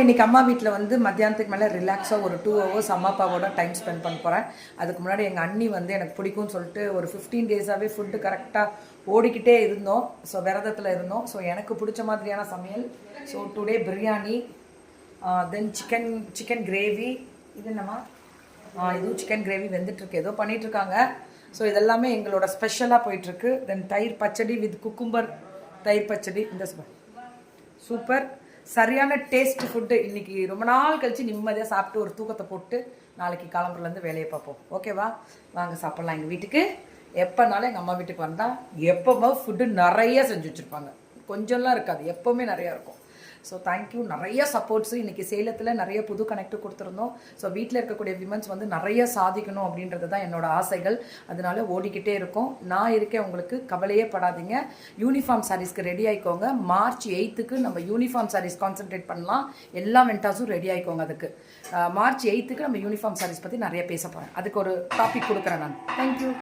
இன்றைக்கி அம்மா வீட்டில் வந்து மத்தியானத்துக்கு மேலே ரிலாக்ஸாக ஒரு 2 hours அம்மா அப்பாவோட டைம் ஸ்பெண்ட் பண்ண போகிறேன். அதுக்கு முன்னாடி எங்கள் அண்ணி வந்து எனக்கு பிடிக்கும்னு சொல்லிட்டு ஒரு 15 டேஸாகவே ஃபுட்டு கரெக்டாக ஓடிக்கிட்டே இருந்தோம். ஸோ விரதத்தில் இருந்தோம். ஸோ எனக்கு பிடிச்ச மாதிரியான சமையல். ஸோ டுடே பிரியாணி, தென் சிக்கன் கிரேவி. இது என்னம்மா? இதுவும் சிக்கன் கிரேவி வெந்துட்டுருக்கு, ஏதோ பண்ணிகிட்ருக்காங்க. ஸோ இதெல்லாமே எங்களோட ஸ்பெஷலாக போயிட்டுருக்கு. தென் தயிர் பச்சடி வித் குக்கும்பர் தயிர் பச்சடி. இந்த சூப்பர் சரியான டேஸ்ட் ஃபுட்டு. இன்றைக்கி ரொம்ப நாள் கழித்து நிம்மதியாக சாப்பிட்டு ஒரு தூக்கத்தை போட்டு நாளைக்கு காலம்புலேருந்து வேலையை பார்ப்போம். ஓகேவா? வாங்க சாப்பிட்லாம். எங்கள் வீட்டுக்கு எப்போனாலும் எங்கள் அம்மா வீட்டுக்கு வந்தால் எப்போவுமே ஃபுட்டு நிறைய செஞ்சு வச்சுருப்பாங்க. கொஞ்சம்லாம் இருக்காது, எப்போவுமே நிறையா இருக்கும். So thank you. நிறைய சப்போர்ட்ஸு. இன்றைக்கி சேலத்தில் நிறைய புது கனெக்ட் கொடுத்துருந்தோம். ஸோ வீட்டில் இருக்கக்கூடிய விமன்ஸ் வந்து நிறைய சாதிக்கணும் அப்படின்றது தான் என்னோடய ஆசைகள். அதனால ஓடிக்கிட்டே இருக்கும். நான் இருக்கேன், உங்களுக்கு கவலையே படாதீங்க. யூனிஃபார்ம் சாரீஸ்க்கு ரெடி ஆகிக்கோங்க. March 8th நம்ம யூனிஃபார்ம் சாரீஸ் கான்சென்ட்ரேட் பண்ணலாம். எல்லா வெண்டாஸும் ரெடி ஆகிக்கோங்க. அதுக்கு March 8th நம்ம யூனிஃபார்ம் சாரீஸ் பற்றி நிறைய பேச போகிறேன். அதுக்கு ஒரு டாபிக் கொடுக்குறேன் நான். தேங்க்யூ.